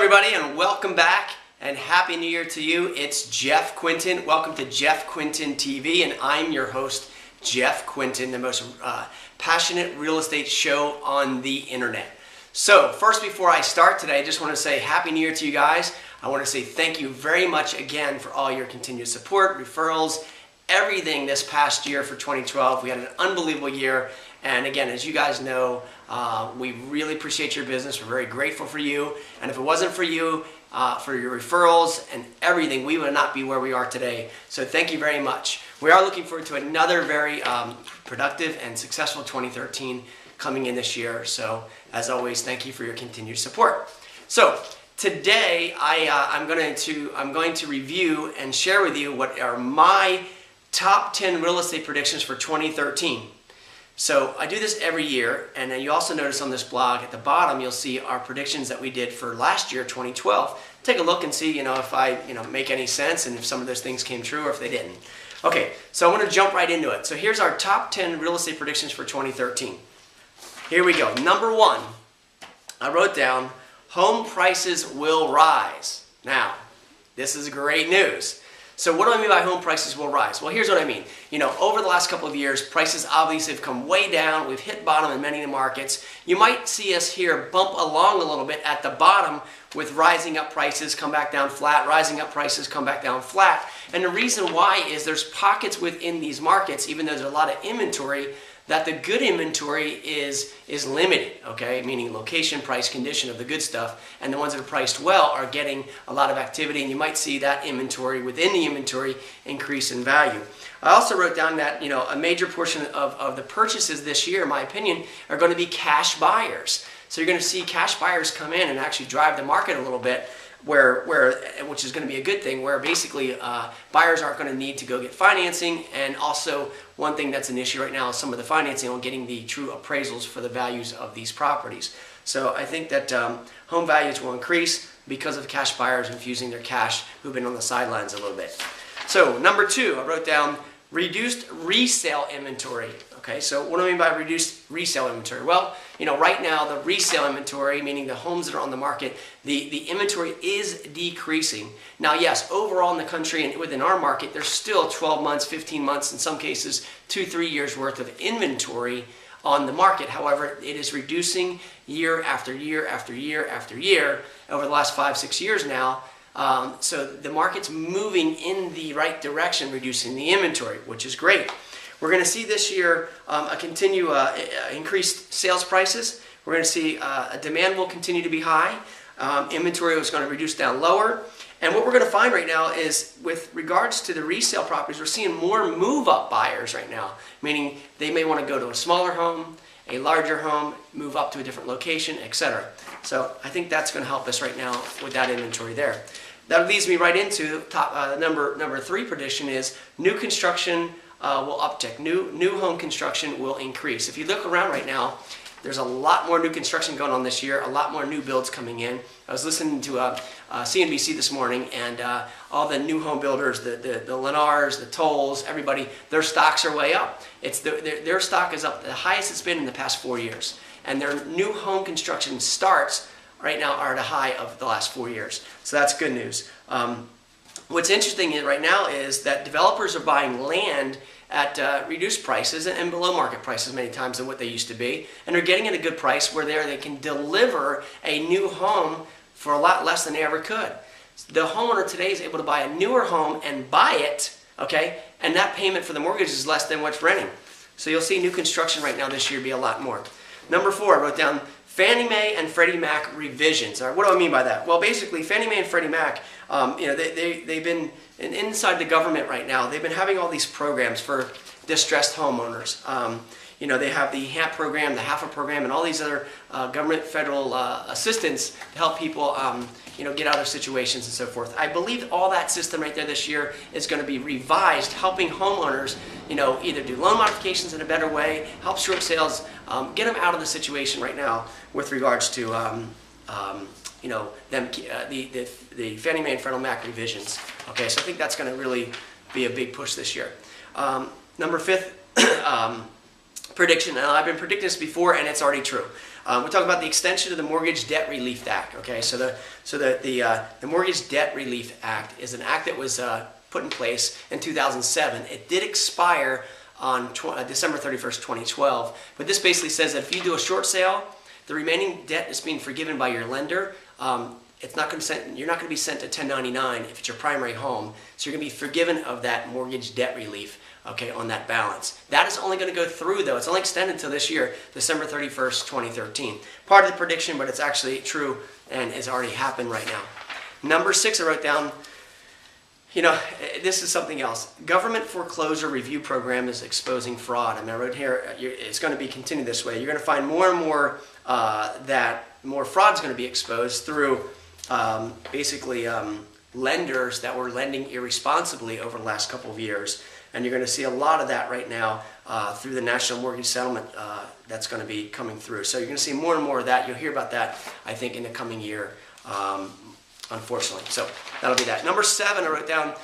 everybody, and welcome back, and Happy New Year to you. It's Jeff Quintin. Welcome to Jeff Quintin TV, and I'm your host, Jeff Quintin, the most passionate real estate show on the internet. So first, before I start today, I just want to say Happy New Year to you guys. I want to say thank you very much again for all your continued support, referrals, everything this past year for 2012. We had an unbelievable year. And again, as you guys know, we really appreciate your business. We're very grateful for you. And if it wasn't for you, for your referrals and everything, we would not be where we are today. So thank you very much. We are looking forward to another very productive and successful 2013 coming in this year. So as always, thank you for your continued support. So today, I'm going to review and share with you what are my top 10 real estate predictions for 2013. So I do this every year, and then you also notice on this blog at the bottom, you'll see our predictions that we did for last year, 2012. Take a look and see, if I, make any sense and if some of those things came true or if they didn't. Okay, so I'm going to jump right into it. So here's our top 10 real estate predictions for 2013. Here we go. Number one, I wrote down, home prices will rise. Now, this is great news. So what do I mean by home prices will rise? Well, here's what I mean. Over the last couple of years, prices obviously have come way down. We've hit bottom in many of the markets. You might see us here bump along a little bit at the bottom with rising up prices, come back down flat, rising up prices, come back down flat. And the reason why is there's pockets within these markets, even though there's a lot of inventory, that the good inventory is limited, okay? Meaning location, price, condition of the good stuff, and the ones that are priced well are getting a lot of activity, and you might see that inventory within the inventory increase in value. I also wrote down that a major portion of the purchases this year, in my opinion, are going to be cash buyers. So you're going to see cash buyers come in and actually drive the market a little bit, which is going to be a good thing, where basically buyers aren't going to need to go get financing. And also one thing that's an issue right now is some of the financing on getting the true appraisals for the values of these properties. So I think that home values will increase because of cash buyers infusing their cash who've been on the sidelines a little bit. So number two, I wrote down reduced resale inventory. Okay, so what do I mean by reduced resale inventory? Well, right now the resale inventory, meaning the homes that are on the market, the inventory is decreasing. Now, yes, overall in the country and within our market, there's still 12 months, 15 months, in some cases, 2-3 years worth of inventory on the market. However, it is reducing year after year after year after year over the last 5-6 years now. So the market's moving in the right direction, reducing the inventory, which is great. We're going to see this year a continue increased sales prices. We're going to see demand will continue to be high. Inventory is going to reduce down lower. And what we're going to find right now is, with regards to the resale properties, we're seeing more move-up buyers right now, meaning they may want to go to a smaller home, a larger home, move up to a different location, etc. So I think that's going to help us right now with that inventory there. That leads me right into top number three prediction is new construction will uptick. New home construction will increase. If you look around right now, there's a lot more new construction going on this year, a lot more new builds coming in. I was listening to CNBC this morning, and all the new home builders, the Lennars, the Tolls, everybody, their stocks are way up. Their stock is up the highest it's been in the past 4 years. And their new home construction starts right now are at a high of the last 4 years. So that's good news. What's interesting right now is that developers are buying land at reduced prices and below market prices many times than what they used to be, and they're getting at a good price where they can deliver a new home for a lot less than they ever could. The homeowner today is able to buy a newer home and buy it, okay, and that payment for the mortgage is less than what's renting. So you'll see new construction right now this year be a lot more. Number four, I wrote down Fannie Mae and Freddie Mac revisions. All right, what do I mean by that? Well, basically, Fannie Mae and Freddie Mac, they've been inside the government right now. They've been having all these programs for distressed homeowners. They have the HAMP program, the HAFA program, and all these other government federal assistance to help people get out of situations and so forth. I believe all that system right there this year is going to be revised, helping homeowners either do loan modifications in a better way, help short sales, get them out of the situation right now with regards to the Fannie Mae and Freddie Mac revisions. Okay, so I think that's going to really be a big push this year. Number fifth prediction, and I've been predicting this before, and it's already true. We're talking about the extension of the Mortgage Debt Relief Act. Okay, so the Mortgage Debt Relief Act is an act that was put in place in 2007. It did expire on December 31st, 2012. But this basically says that if you do a short sale, the remaining debt is being forgiven by your lender. It's not going to you're not going to be sent to 1099 if it's your primary home. So you're going to be forgiven of that mortgage debt relief, okay, on that balance. That is only going to go through, though. It's only extended until this year, December 31st, 2013. Part of the prediction, but it's actually true and has already happened right now. Number 6, I wrote down, you know, this is something else. Government foreclosure review program is exposing fraud. I mean, I wrote here, it's going to be continued this way. You're going to find more and more that more fraud is going to be exposed through basically lenders that were lending irresponsibly over the last couple of years. And you're going to see a lot of that right now through the National Mortgage Settlement that's going to be coming through. So you're going to see more and more of that. You'll hear about that, I think, in the coming year, unfortunately. So that'll be that. Number 7, I wrote down,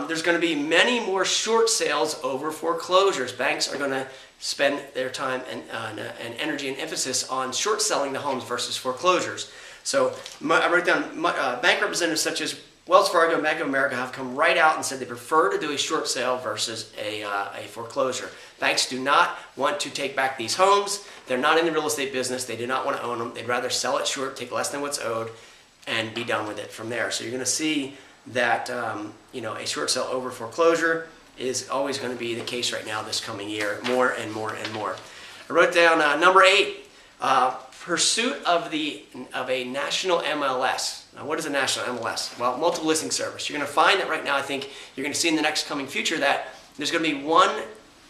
there's going to be many more short sales over foreclosures. Banks are going to spend their time and energy and emphasis on short selling the homes versus foreclosures. So I wrote down bank representatives such as Wells Fargo and Bank of America have come right out and said they prefer to do a short sale versus a foreclosure. Banks do not want to take back these homes. They're not in the real estate business. They do not want to own them. They'd rather sell it short, take less than what's owed, and be done with it from there. So you're going to see that you know, a short sale over foreclosure is always going to be the case right now this coming year, more and more and more. I wrote down number 8, pursuit of a national MLS. Now, what is a national MLS? Well, multiple listing service. You're going to find that right now, I think you're going to see in the next coming future that there's going to be one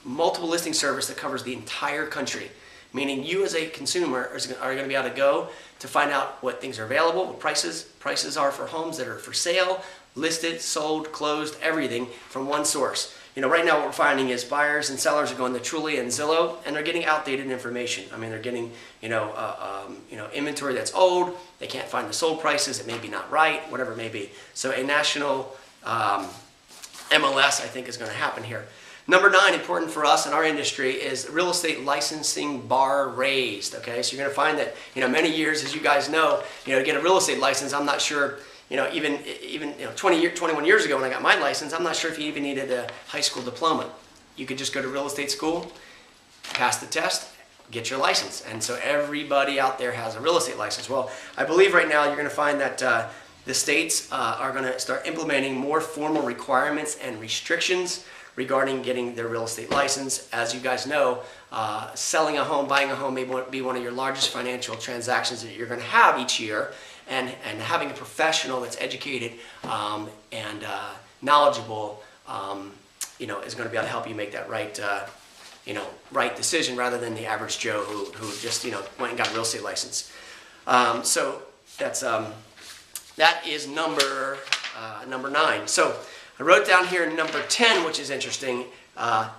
multiple listing service that covers the entire country. Meaning you as a consumer are going to be able to go to find out what things are available, what prices are for homes that are for sale, listed, sold, closed, everything from one source. You know, right now what we're finding is buyers and sellers are going to Trulia and Zillow, and they're getting outdated information. I mean, they're getting inventory that's old. They can't find the sold prices. It may be not right, whatever it may be. So a national MLS, I think, is going to happen here. Number 9, important for us in our industry, is real estate licensing bar raised. Okay, so you're going to find that, you know, many years, as you guys know, you know, to get a real estate license, I'm not sure. You know, even 21 years ago when I got my license, I'm not sure if you even needed a high school diploma. You could just go to real estate school, pass the test, get your license. And so everybody out there has a real estate license. Well, I believe right now you're going to find that the states are going to start implementing more formal requirements and restrictions regarding getting their real estate license. As you guys know, selling a home, buying a home may be one of your largest financial transactions that you're going to have each year. And having a professional that's educated and knowledgeable, you know, is going to be able to help you make that right, right decision rather than the average Joe who just, you know, went and got a real estate license. So that's that is number 9. So I wrote down here number 10, which is interesting.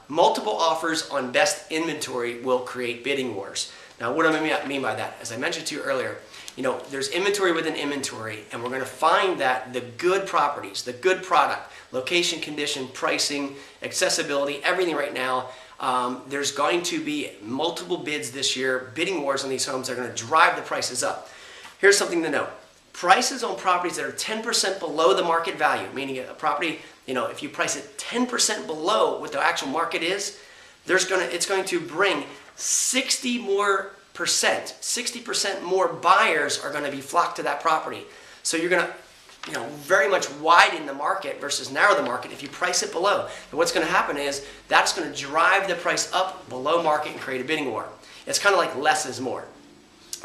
Multiple offers on best inventory will create bidding wars. Now, what do I mean by that? As I mentioned to you earlier, you know, there's inventory within inventory, and we're going to find that the good properties, the good product, location, condition, pricing, accessibility, everything right now, there's going to be multiple bids this year. Bidding wars on these homes are going to drive the prices up. Here's something to note. Prices on properties that are 10% below the market value, meaning a property, you know, if you price it 10% below what the actual market is, it's going to bring 60% more buyers are going to be flocked to that property. So you're going to, you know, very much widen the market versus narrow the market if you price it below. And what's going to happen is that's going to drive the price up below market and create a bidding war. It's kind of like less is more.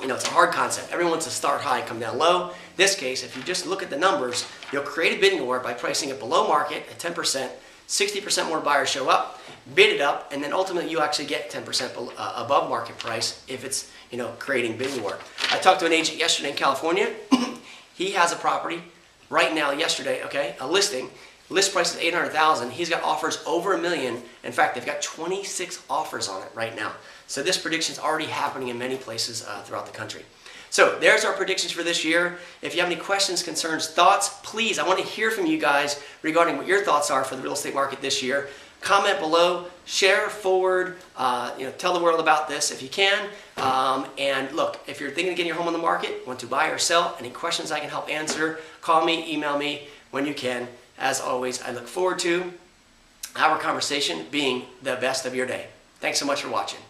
You know, it's a hard concept. Everyone wants to start high and come down low. In this case, if you just look at the numbers, you'll create a bidding war by pricing it below market at 10%. 60% more buyers show up, bid it up, and then ultimately you actually get 10% above market price if it's, you know, creating bidding war. I talked to an agent yesterday in California. He has a property right now, yesterday, okay, a listing. List price is $800,000. He's got offers over $1 million. In fact, they've got 26 offers on it right now. So this prediction is already happening in many places throughout the country. So there's our predictions for this year. If you have any questions, concerns, thoughts, please, I want to hear from you guys regarding what your thoughts are for the real estate market this year. comment below, share, forward, tell the world about this if you can. And look, if you're thinking of getting your home on the market, want to buy or sell, any questions I can help answer, call me, email me when you can. As always, I look forward to our conversation being the best of your day. Thanks so much for watching.